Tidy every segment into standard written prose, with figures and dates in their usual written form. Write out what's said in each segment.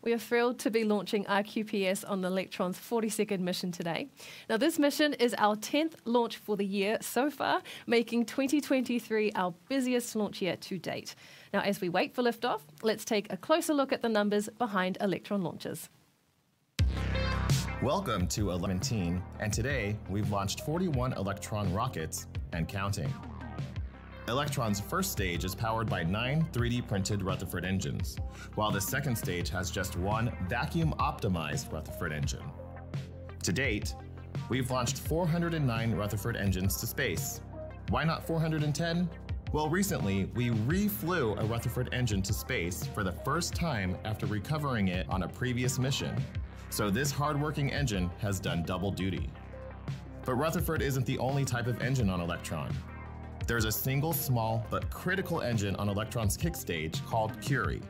We are thrilled to be launching RQPS on the Electron's 42nd mission today. Now, this mission is our 10th launch for the year so far, making 2023 our busiest launch year to date. Now, as we wait for liftoff, let's take a closer look at the numbers behind Electron launches. Welcome to 11, and today we've launched 41 Electron rockets and counting. Electron's first stage is powered by 9 3D printed Rutherford engines, while the second stage has just one vacuum-optimized Rutherford engine. To date, we've launched 409 Rutherford engines to space. Why not 410? Well, recently, we re-flew a Rutherford engine to space for the first time after recovering it on a previous mission. So this hard-working engine has done double duty. But Rutherford isn't the only type of engine on Electron. There's a single small but critical engine on Electron's kick stage called Curie.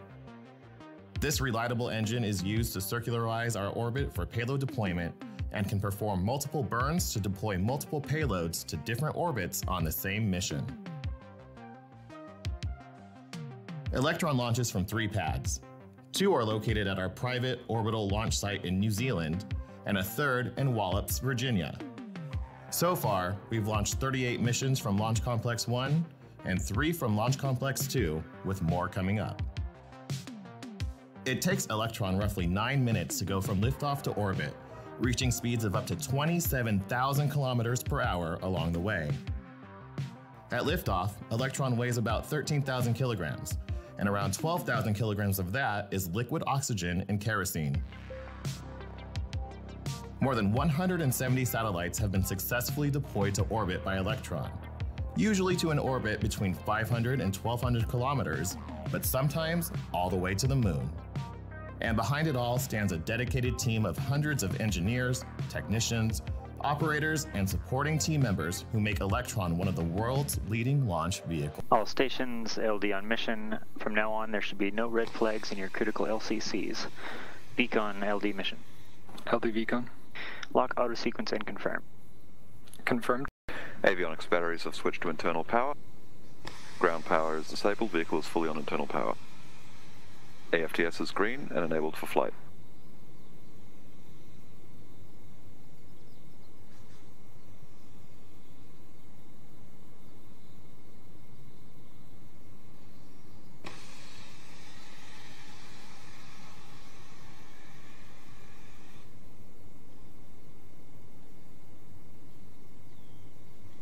This reliable engine is used to circularize our orbit for payload deployment and can perform multiple burns to deploy multiple payloads to different orbits on the same mission. Electron launches from 3 pads. 2 are located at our private orbital launch site in New Zealand, and a third in Wallops, Virginia. So far, we've launched 38 missions from Launch Complex 1 and 3 from Launch Complex 2, with more coming up. It takes Electron roughly 9 minutes to go from liftoff to orbit, reaching speeds of up to 27,000 kilometers per hour along the way. At liftoff, Electron weighs about 13,000 kilograms, and around 12,000 kilograms of that is liquid oxygen and kerosene. More than 170 satellites have been successfully deployed to orbit by Electron, usually to an orbit between 500 and 1,200 kilometers, but sometimes all the way to the moon. And behind it all stands a dedicated team of hundreds of engineers, technicians, operators, and supporting team members who make Electron one of the world's leading launch vehicles. All stations, LD on mission. From now on, there should be no red flags in your critical LCCs. Beacon LD mission. LD Beacon. Lock auto sequence and confirm. Confirmed. Avionics batteries have switched to internal power. Ground power is disabled, vehicle is fully on internal power. AFTS is green and enabled for flight.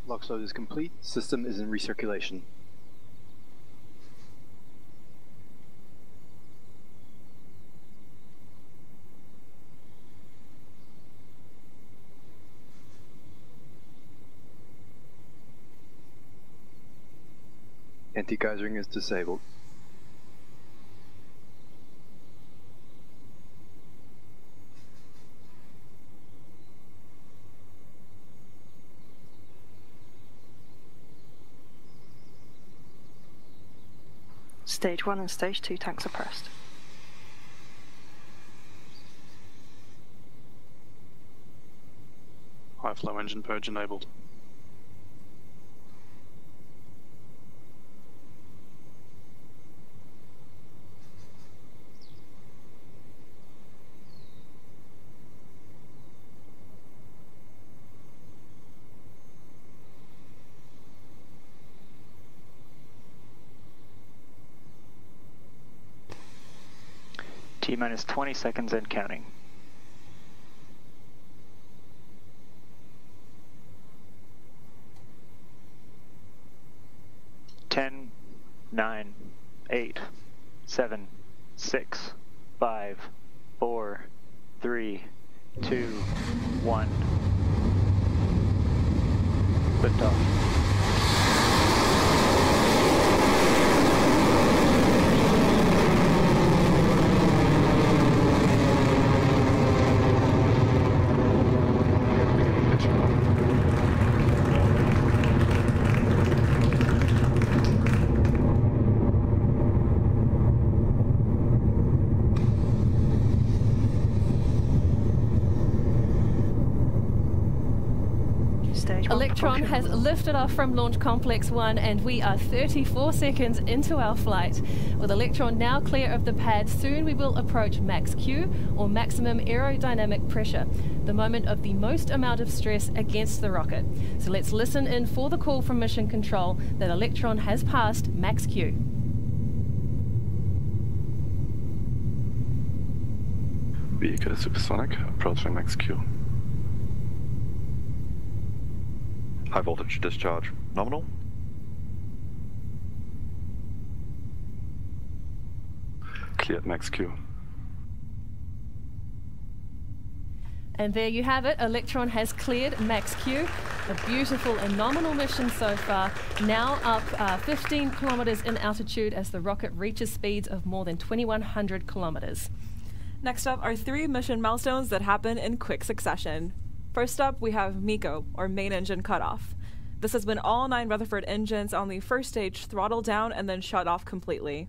LOX load is complete. System is in recirculation. Anti-geysering is disabled. Stage 1 and Stage 2 tanks are pressed. High flow engine purge enabled. T-minus 20 seconds and counting. Ten, 9, 8, 7, 6, 5, 4, 3, 2, 1. Liftoff. Stage 1 Electron propulsion. has lifted off from Launch Complex 1 and we are 34 seconds into our flight. With Electron now clear of the pad, soon we will approach max Q, or maximum aerodynamic pressure, the moment of the most amount of stress against the rocket. So let's listen in for the call from Mission Control that Electron has passed max Q. Vehicle supersonic, approaching max Q. High voltage discharge nominal. Cleared max Q. And there you have it, Electron has cleared max Q. A beautiful and nominal mission so far, now up 15 kilometers in altitude as the rocket reaches speeds of more than 2,100 kilometers. Next up are 3 mission milestones that happen in quick succession. First up, we have MECO, or main engine cutoff. This has been all 9 Rutherford engines on the first stage throttled down and then shut off completely.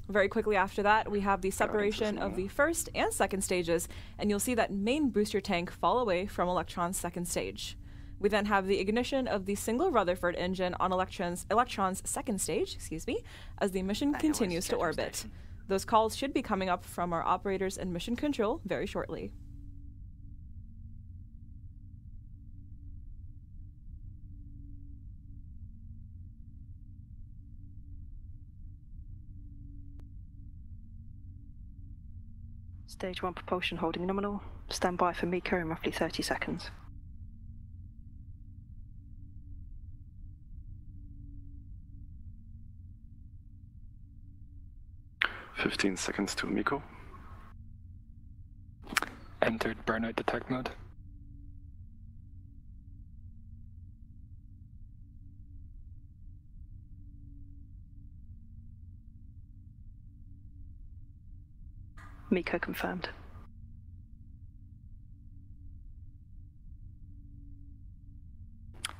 Very quickly after that, we have the separation of the first and second stages, and you'll see that main booster tank fall away from Electron's second stage. We then have the ignition of the single Rutherford engine on Electron's second stage, as the mission continues to orbit. Those calls should be coming up from our operators and mission control very shortly. Stage 1 propulsion holding nominal. Stand by for MECO in roughly 30 seconds. "15 seconds to MECO. Entered burnout detect mode. MECO confirmed.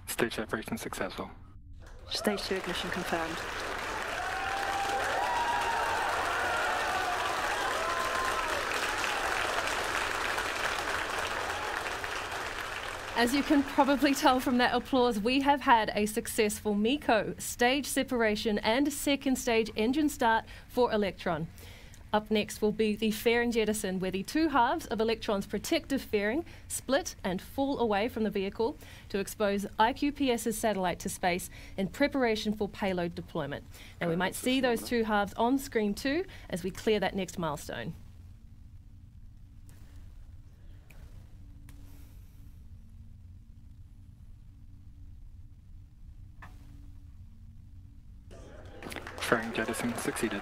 Stage separation successful. Stage 2 ignition confirmed. As you can probably tell from that applause, we have had a successful MECO, stage separation and second stage engine start for Electron. Up next will be the fairing jettison, where the 2 halves of Electron's protective fairing split and fall away from the vehicle to expose IQPS's satellite to space in preparation for payload deployment. Now we might see those 2 halves on screen too as we clear that next milestone. Fairing jettison succeeded.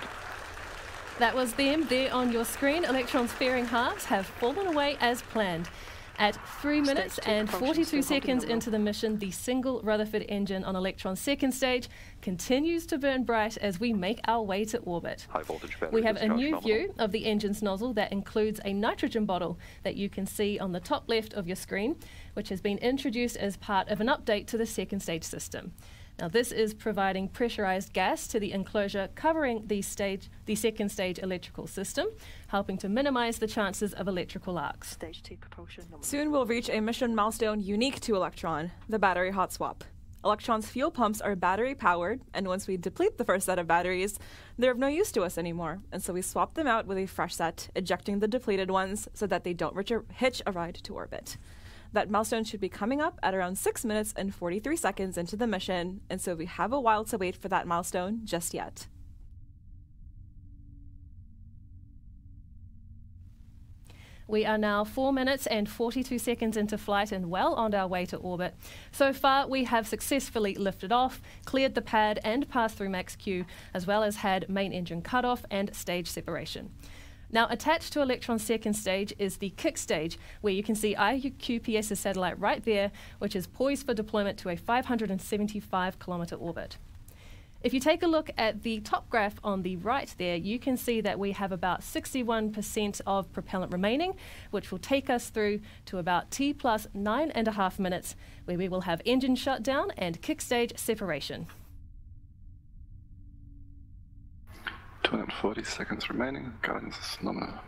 That was them there on your screen. Electron's fairing halves have fallen away as planned. At 3 minutes and 42 seconds into the mission, the single Rutherford engine on Electron's second stage continues to burn bright as we make our way to orbit. High voltage battery We have a discharge new nominal. view of the engine's nozzle that includes a nitrogen bottle that you can see on the top left of your screen, which has been introduced as part of an update to the second stage system. Now this is providing pressurized gas to the enclosure covering the second stage electrical system, helping to minimize the chances of electrical arcs. Stage 2 propulsion nominal. Soon we'll reach a mission milestone unique to Electron, the battery hot swap. Electron's fuel pumps are battery powered, and once we deplete the first set of batteries, they're of no use to us anymore, and so we swap them out with a fresh set, ejecting the depleted ones so that they don't hitch a ride to orbit. That milestone should be coming up at around 6 minutes and 43 seconds into the mission, and so we have a while to wait for that milestone just yet. We are now 4 minutes and 42 seconds into flight and well on our way to orbit. So far, we have successfully lifted off, cleared the pad and passed through max Q, as well as had main engine cutoff and stage separation. Now, attached to Electron's second stage is the kick stage, where you can see IQPS's satellite right there, which is poised for deployment to a 575-kilometer orbit. If you take a look at the top graph on the right there, you can see that we have about 61% of propellant remaining, which will take us through to about T plus 9.5 minutes, where we will have engine shutdown and kick stage separation. 240 seconds remaining. Guidance is nominal.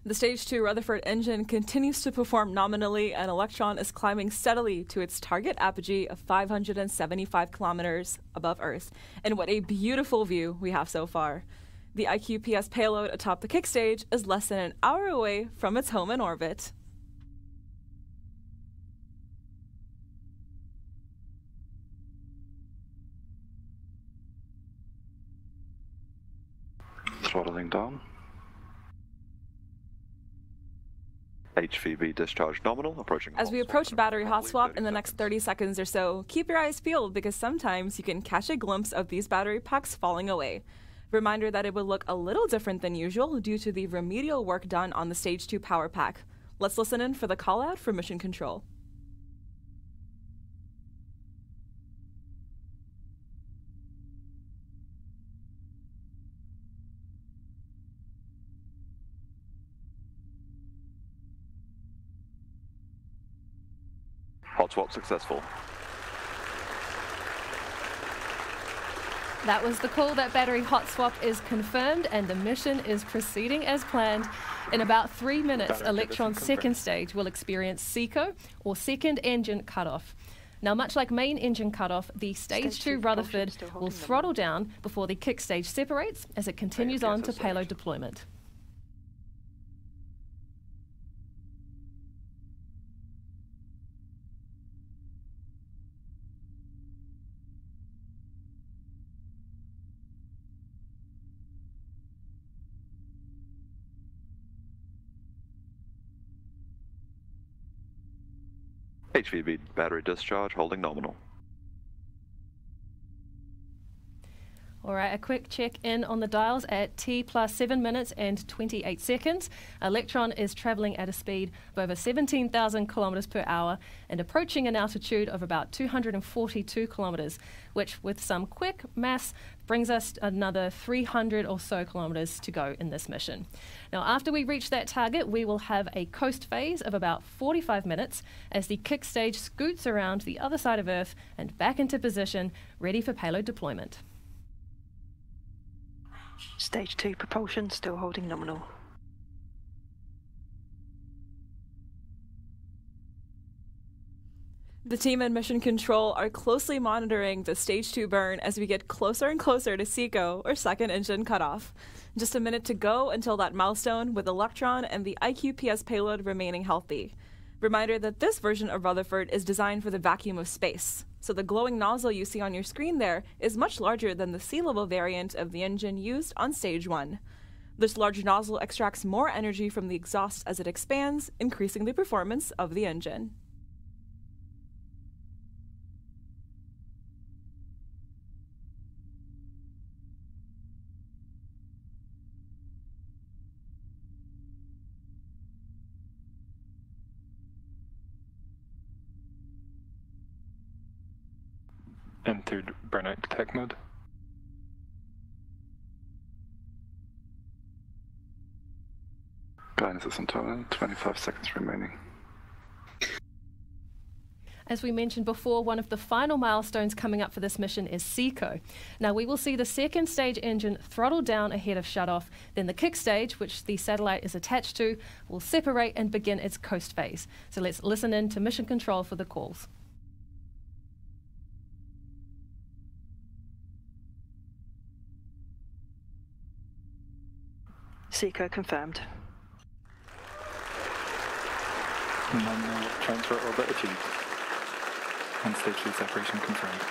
The Stage 2 Rutherford engine continues to perform nominally, and Electron is climbing steadily to its target apogee of 575 kilometers above Earth. And what a beautiful view we have so far. The IQPS payload atop the kick stage is less than an hour away from its home in orbit. Throttling down. HVB discharge nominal, approaching. As we approach battery hot swap in the next 30 seconds or so, keep your eyes peeled because sometimes you can catch a glimpse of these battery packs falling away. Reminder that it would look a little different than usual due to the remedial work done on the Stage 2 power pack. Let's listen in for the call out for mission control. Hot swap successful. That was the call. That battery hot swap is confirmed and the mission is proceeding as planned. In about 3 minutes, Electron's second stage will experience SECO, or second engine cutoff. Now, much like main engine cutoff, the Stage 2 Rutherford will throttle down before the kick stage separates as it continues on to payload deployment. HVB battery discharge holding nominal. All right, a quick check in on the dials at T plus 7 minutes and 28 seconds. Electron is traveling at a speed of over 17,000 kilometers per hour and approaching an altitude of about 242 kilometers, which with some quick maths brings us another 300 or so kilometers to go in this mission. Now, after we reach that target, we will have a coast phase of about 45 minutes as the kick stage scoots around the other side of Earth and back into position, ready for payload deployment. Stage 2 propulsion still holding nominal. The team and mission control are closely monitoring the Stage 2 burn as we get closer and closer to SECO, or second engine cutoff. Just a minute to go until that milestone, with Electron and the IQPS payload remaining healthy. Reminder that this version of Rutherford is designed for the vacuum of space, so the glowing nozzle you see on your screen there is much larger than the sea-level variant of the engine used on Stage 1. This large nozzle extracts more energy from the exhaust as it expands, increasing the performance of the engine. Entered burnout detect mode. Guidance is on terminal, 25 seconds remaining. As we mentioned before, one of the final milestones coming up for this mission is SECO. Now, we will see the second stage engine throttle down ahead of shutoff, then the kick stage, which the satellite is attached to, will separate and begin its coast phase. So let's listen in to mission control for the calls. SECO confirmed. Nominal transfer orbit achieved. And Stage 2 separation confirmed.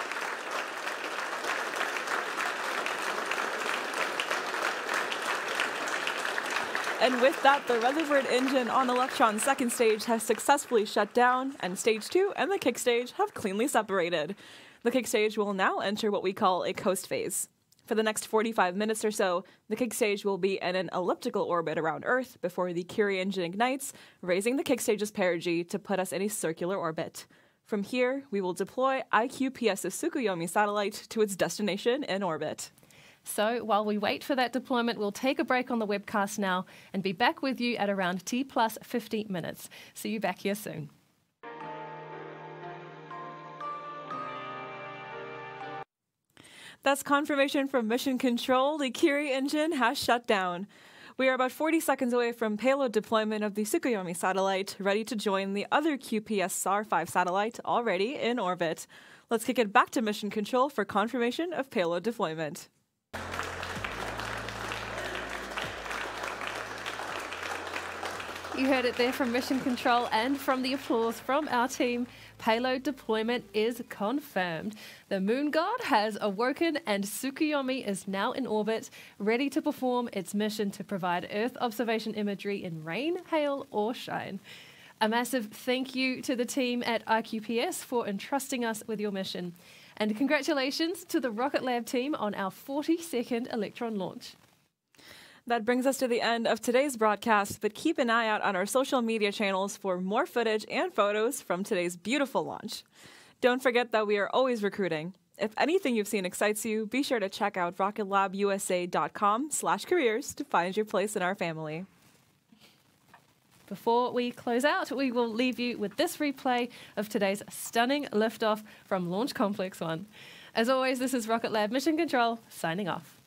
And with that, the Rutherford engine on Electron's second stage has successfully shut down, and Stage 2 and the kick stage have cleanly separated. The kick stage will now enter what we call a coast phase. For the next 45 minutes or so, the kick stage will be in an elliptical orbit around Earth before the Curie engine ignites, raising the kick stage's perigee to put us in a circular orbit. From here, we will deploy IQPS's Tsukuyomi satellite to its destination in orbit. So while we wait for that deployment, we'll take a break on the webcast now and be back with you at around T plus 50 minutes. See you back here soon. That's confirmation from Mission Control. The Curie engine has shut down. We are about 40 seconds away from payload deployment of the Tsukuyomi satellite, ready to join the other QPS SAR-5 satellite already in orbit. Let's kick it back to Mission Control for confirmation of payload deployment. You heard it there from Mission Control and from the applause from our team. Payload deployment is confirmed. The Moon God has awoken and Tsukuyomi is now in orbit, ready to perform its mission to provide Earth observation imagery in rain, hail, or shine. A massive thank you to the team at IQPS for entrusting us with your mission. And congratulations to the Rocket Lab team on our 42nd Electron launch. That brings us to the end of today's broadcast, but keep an eye out on our social media channels for more footage and photos from today's beautiful launch. Don't forget that we are always recruiting. If anything you've seen excites you, be sure to check out rocketlabusa.com/careers to find your place in our family. Before we close out, we will leave you with this replay of today's stunning liftoff from Launch Complex 1. As always, this is Rocket Lab Mission Control, signing off.